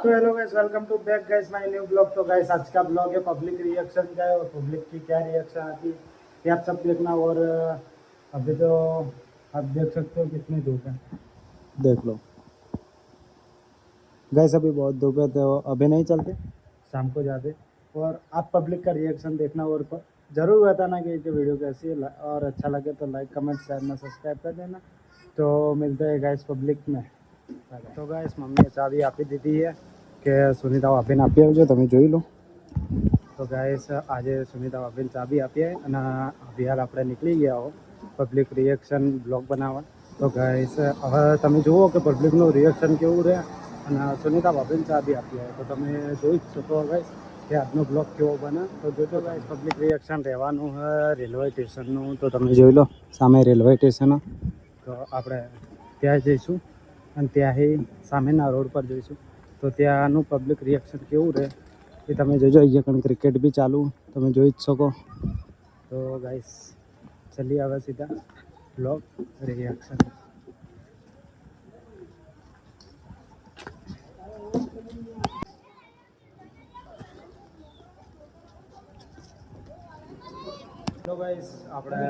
तो hello guys, welcome to back guys my new blog. तो guys आज का ब्लॉग है पब्लिक रिएक्शन का है और पब्लिक की क्या रिएक्शन आती है ये आप सब देखना। और अभी तो आप देख सकते हो कितनी धूप है, देख लो गाइस। अभी बहुत धूप है तो अभी नहीं चलते, शाम को जाते। और आप पब्लिक का रिएक्शन देखना और ज़रूर बताना कि ये वीडियो कैसी है, और अच्छा लगे तो लाइक कमेंट शेयर में सब्सक्राइब कर देना। तो मिलते हैं गाइस पब्लिक में। तो गाइस मम्मी चाबी आपी दीदी है કે સુનિતા ભાભીને આપી આવજો, તમે જોઈ લો। તો ગાઈસ આજે સુનિતા ભાભીને ચાબી આપીએ અને હાલ આપણે નીકળી ગયા હો પબ્લિક રિએક્શન બ્લોગ બનાવવા। તો ગાઈસ હવે તમે જુઓ કે પબ્લિકનું રિએક્શન કેવું રહે અને સુનિતા ભાભીને ચાબી આપી આવે તો તમે જોઈ જ શકો ગાઈસ કે આજનો બ્લોગ કેવો બને। તો જોજો ગાઈસ પબ્લિક રિએક્શન રહેવાનું છે રેલવે સ્ટેશનનું। તો તમે જોઈ લો સામે રેલવે સ્ટેશન, તો આપણે ત્યાં જઈશું અને ત્યાંથી સામેના રોડ પર જઈશું। तो त्यानु पब्लिक रिएक्शन केवू रहे ये तमे जोजो। अहींया कण क्रिकेट भी चालू तमे जोई ज सको। तो गाइस चलिए हवे सीधा ब्लॉग रिएक्शन। तो गाइस आपणे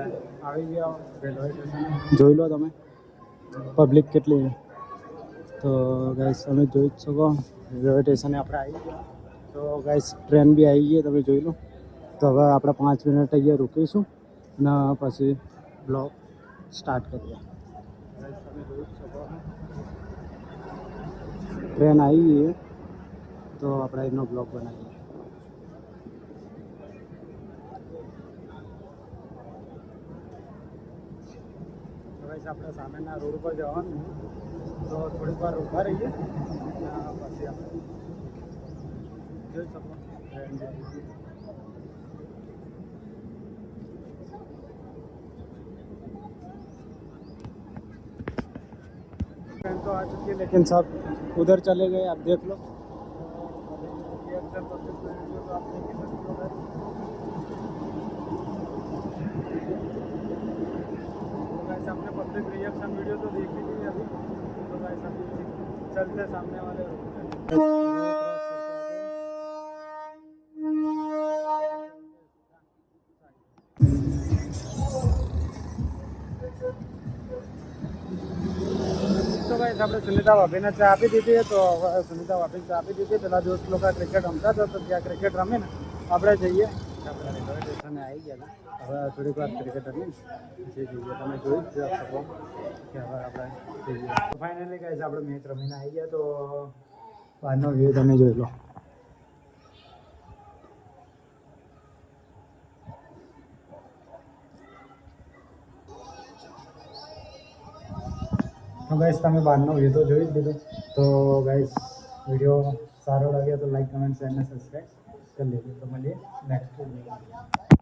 आवी गया रेलवे स्टेशन, जोई लो तमे पब्लिक केटली। तो गाइस तमे जोई ज सको रेलवे स्टेशन આપણે આવી ગયા। तो गाइस ट्रेन भी आई गई તમે જોઈ લો। तो હવે આપણે 5 મિનિટ અહીંયા રૂકીશું અને પછી બ્લોગ સ્ટાર્ટ કરીએ। ગાइस તમે જોઈ શકો ટ્રેન આવી ગઈ છે તો આપણે એનો બ્લોગ બનાવીએ। તો ગાइस આપણે સામેના રોડ પર જવાનું, तो थोड़ी बार ऊभा रहिए પછી આપણે જોઈ શકો ટ્રેન જે આવી ગઈ। ट्रेन तो आ चुकी है लेकिन सब उधर चले गए, आप देख लो। रिएक्शन पब्लिक वीडियो तो आप देख ही सकते हो। तो गाइस आपने पब्लिक रिएक्शन वीडियो तो देखी ली अभी। तो गाइस अभी चलते सामने वाले रोड पे। तो गाइस આપણે સુનિતા ભાભીને ચા આપી દીધી है। तो સુનિતા ભાભીને ચા આપી દીધી। પેલા दोस्त लोग क्रिकेट रमता था तो ત્યાં ક્રિકેટ રમે ને આપણે જઈએ। આપણે રેલવે સ્ટેશને આવી ગયા હવે થોડીક વાર ક્રિકેટ રમી પછી જઈએ। તમે જોઈ જ શકો કે હવે આપણે જઈએ। ફાઇનલી ગાઈસ આપણે મેચ રમીને આવી ગયા। તો બહારનો વ્યૂ તમે જોઈ લો। तो गाइस તમે બહારનો વ્યૂ તો જોઈ જ લીધો। તો ગાઈસ વિડીયો સારો લાગે તો લાઈક કમેન્ટ શેર અને સબસ્ક્રાઈબ કરી લેજો। તો મળીએ નેક્સ્ટ વિડીયો।